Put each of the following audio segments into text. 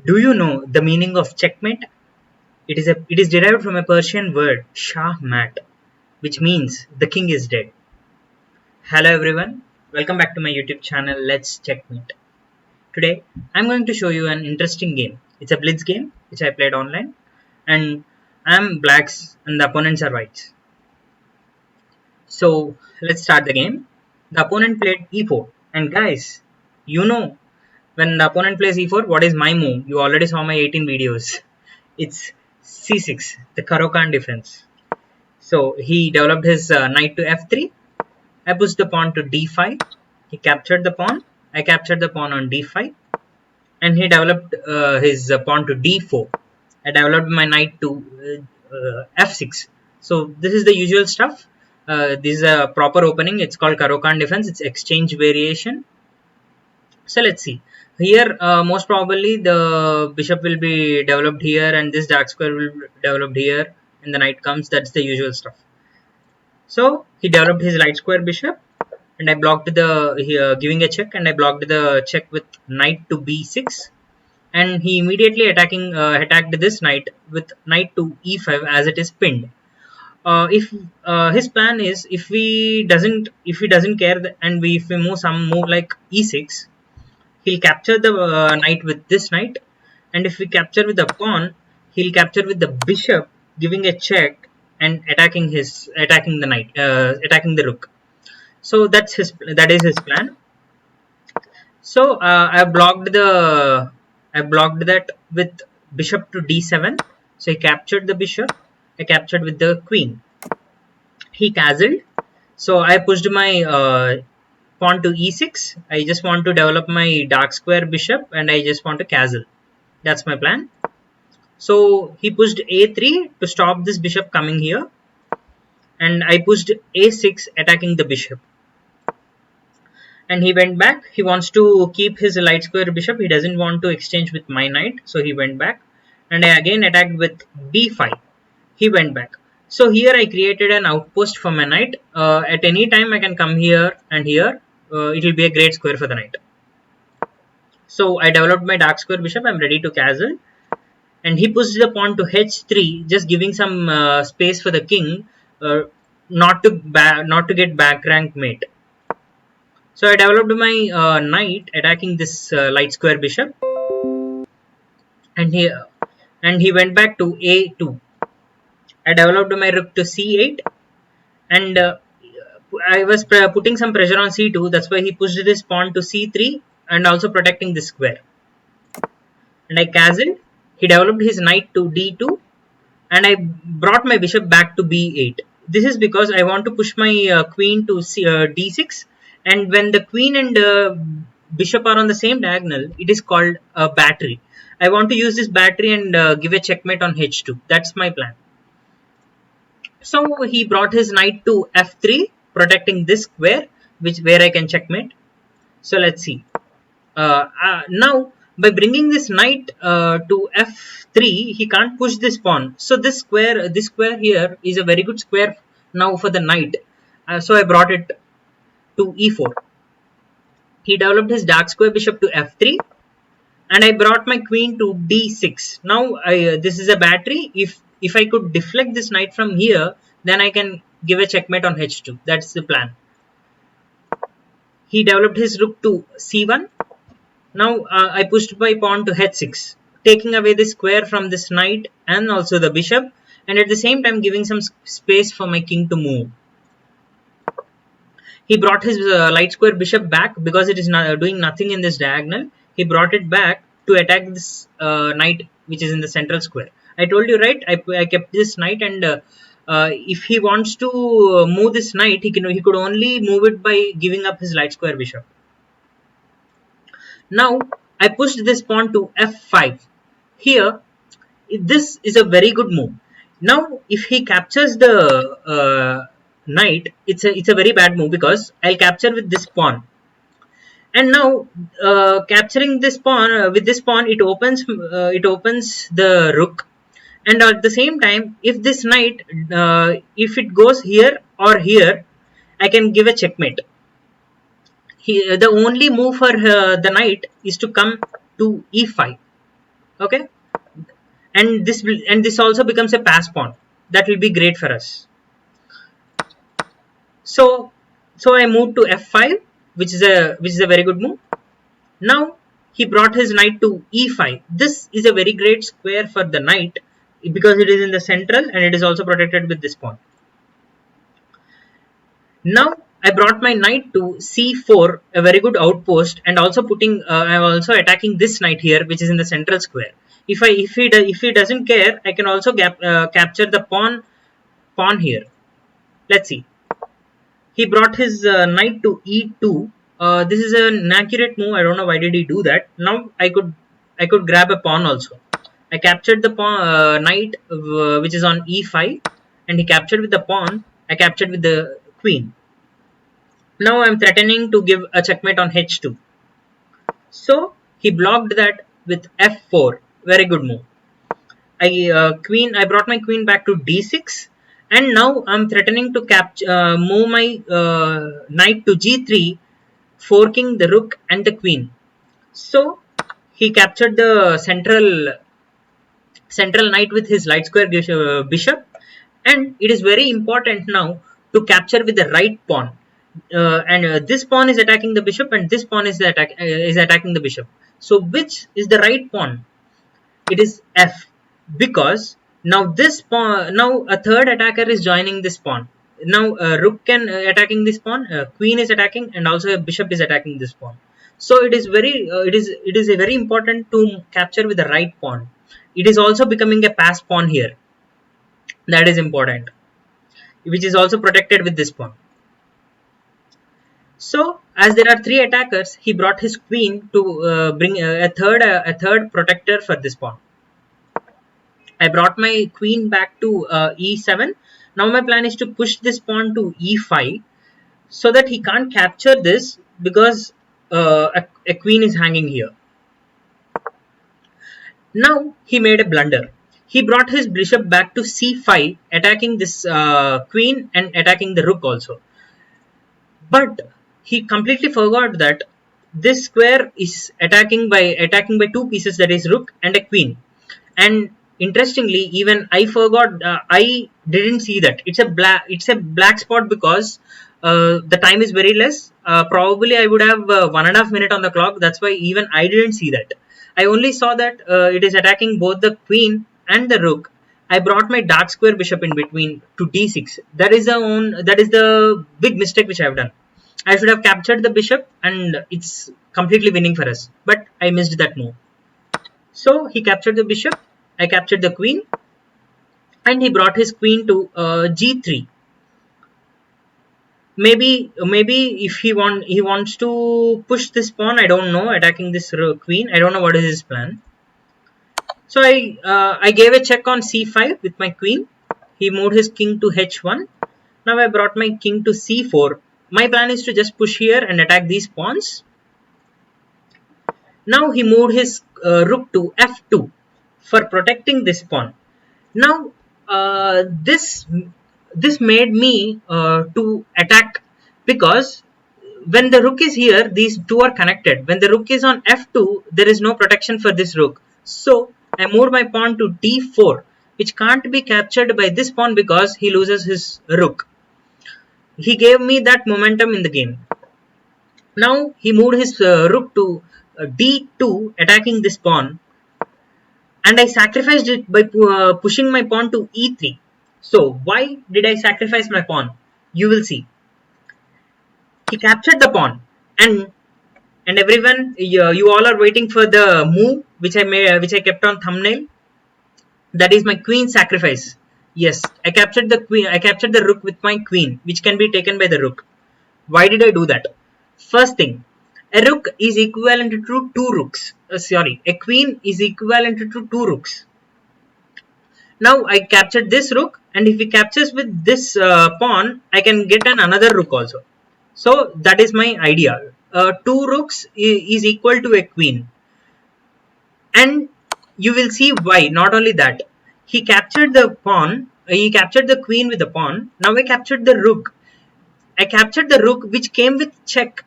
Do you know the meaning of checkmate? It is derived from a Persian word Shah Mat, which means the king is dead. Hello everyone, welcome back to my YouTube channel Let's Checkmate. Today I'm going to show you an interesting game. It's a blitz game which I played online, and I'm blacks and the opponents are whites. So let's start the game. The opponent played e4, and guys, you know when the opponent plays e4, what is my move? You already saw my 18 videos. It's c6, the Caro-Kann defense. So he developed his knight to f3. I pushed the pawn to d5. He captured the pawn. I captured the pawn on d5, and he developed his pawn to d4. I developed my knight to f6. So this is the usual stuff. This is a proper opening. It's called Caro-Kann defense. It's exchange variation. So let's see. Here, most probably the bishop will be developed here, and this dark square will be developed here, and the knight comes. That's the usual stuff. So he developed his light square bishop, and I blocked the giving a check, and I blocked the check with knight to b6, and he immediately attacked this knight with knight to e5 as it is pinned. If his plan is if he doesn't care and if we move some move like e6, he'll capture the knight with this knight, and if we capture with the pawn, he'll capture with the bishop, giving a check and attacking the knight, attacking the rook. So that is his plan. So I blocked that with bishop to d7. So he captured the bishop. I captured with the queen. He castled. So I pushed my pawn to e6. I just want to develop my dark square bishop, and I just want to castle. That's my plan. So he pushed a3 to stop this bishop coming here, and I pushed a6 attacking the bishop. And he went back. He wants to keep his light square bishop. He doesn't want to exchange with my knight, so he went back. And I again attacked with b5. He went back. So here I created an outpost for my knight. At any time I can come here and here. It will be a great square for the knight. So I developed my dark square bishop. I'm ready to castle. And he pushed the pawn to h3, just giving some space for the king, not to get back rank mate. So I developed my knight attacking this light square bishop, and he went back to a2. I developed my rook to c8, and I was putting some pressure on c2. That's why he pushed this pawn to c3 and also protecting this square. And I castled. He developed his knight to d2, and I brought my bishop back to b8. This is because I want to push my queen to d6, and when the queen and bishop are on the same diagonal, it is called a battery. I want to use this battery and give a checkmate on h2. That's my plan. So he brought his knight to f3, protecting this square, where I can checkmate. So let's see. Now, by bringing this knight to f3, he can't push this pawn. So this square here is a very good square now for the knight. So I brought it to e4. He developed his dark square bishop to f3, and I brought my queen to d6. Now this is a battery. If I could deflect this knight from here, then I can give a checkmate on h2. That's the plan. He developed his rook to c1. Now I pushed my pawn to h6, taking away the square from this knight and also the bishop, and at the same time giving some space for my king to move. He brought his light square bishop back because it is doing nothing in this diagonal. He brought it back to attack this knight which is in the central square. I told you, right? I kept this knight, and if he wants to move this knight, he could only move it by giving up his light square bishop. Now I pushed this pawn to f5. Here, this is a very good move. Now if he captures the knight, it's a very bad move because I'll capture with this pawn. And now capturing this pawn with this pawn, it opens the rook. And at the same time, if this knight, if it goes here or here, I can give a checkmate. The only move for the knight is to come to e5. Okay, and this also becomes a pass pawn. That will be great for us. So I moved to f5, which is a very good move. Now he brought his knight to e5. This is a very great square for the knight because it is in the central and it is also protected with this pawn. Now I brought my knight to c4, a very good outpost, and also I'm also attacking this knight here, which is in the central square. If he doesn't care, I can also capture the pawn here. Let's see. He brought his knight to e2. This is an accurate move. I don't know why did he do that. Now I could grab a pawn also. I captured the pawn, knight, which is on e5, and he captured with the pawn. I captured with the queen. Now I'm threatening to give a checkmate on h2. So he blocked that with f4. Very good move. I brought my queen back to d6, and now I'm threatening to move my knight to g3, forking the rook and the queen. So he captured the central knight with his light square bishop, and it is very important now to capture with the right pawn. And this pawn is attacking the bishop, and this pawn is attacking the bishop. So which is the right pawn? It is f, because now now a third attacker is joining this pawn. Now rook can attacking this pawn, queen is attacking, and also a bishop is attacking this pawn. So it is a very important to capture with the right pawn. It is also becoming a pass pawn here. That is important, which is also protected with this pawn. So as there are three attackers, he brought his queen to bring a third protector for this pawn. I brought my queen back to e7. Now my plan is to push this pawn to e5 so that he can't capture this because a queen is hanging here. Now he made a blunder. He brought his bishop back to c5, attacking this queen and attacking the rook also. But he completely forgot that this square is attacking by two pieces, that is rook and a queen. And interestingly, even I forgot, I didn't see that it's a black spot because the time is very less. Probably I would have 1.5 minutes on the clock. That's why even I didn't see that. I only saw that it is attacking both the queen and the rook. I brought my dark square bishop in between to d6. That is the big mistake which I have done. I should have captured the bishop and it's completely winning for us. But I missed that move. So he captured the bishop, I captured the queen, and he brought his queen to g3. Maybe if he wants to push this pawn, I don't know, attacking this queen. I don't know what is his plan. So I gave a check on c5 with my queen. He moved his king to h1. Now I brought my king to c4. My plan is to just push here and attack these pawns. Now he moved his rook to f2 for protecting this pawn. Now this made me to attack, because when the rook is here, these two are connected. When the rook is on f2, there is no protection for this rook. So I moved my pawn to d4, which can't be captured by this pawn because he loses his rook. He gave me that momentum in the game. Now he moved his rook to d2, attacking this pawn, and I sacrificed it by pushing my pawn to e3. So why did I sacrifice my pawn? You will see. He captured the pawn, and everyone, you all are waiting for the move which I kept on thumbnail. That is my queen sacrifice. Yes, I captured the queen. I captured the rook with my queen, which can be taken by the rook. Why did I do that? First thing, a rook is equivalent to two rooks. A queen is equivalent to two rooks. Now I captured this rook, and if he captures with this pawn, I can get another rook also. So that is my idea. Two rooks is equal to a queen, and you will see why. Not only that, he captured the pawn. He captured the queen with the pawn. Now I captured the rook. I captured the rook, which came with check.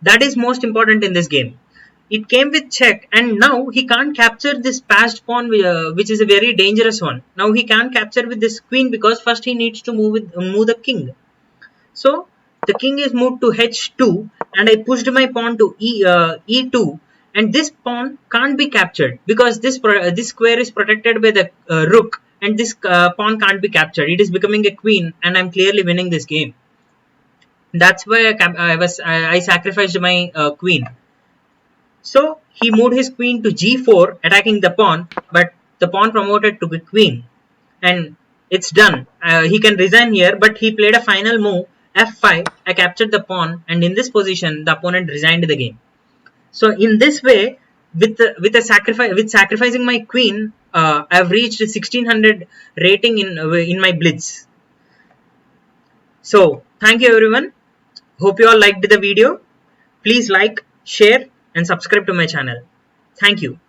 That is most important in this game. it came with check, and now he can't capture this passed pawn, which is a very dangerous one. Now he can't capture with this queen because first he needs to move the king. So the king is moved to h2, and I pushed my pawn to e2, and this pawn can't be captured because this square is protected by the rook, and this pawn can't be captured. It is becoming a queen, and I'm clearly winning this game. That's why I sacrificed my queen. So he moved his queen to g4, attacking the pawn, but the pawn promoted to be queen, and it's done. He can resign here, but he played a final move f5. I captured the pawn, and in this position, the opponent resigned the game. So in this way, with sacrificing my queen, I've reached 1600 rating in my blitz. So thank you everyone. Hope you all liked the video. Please like, share, and subscribe to my channel. Thank you.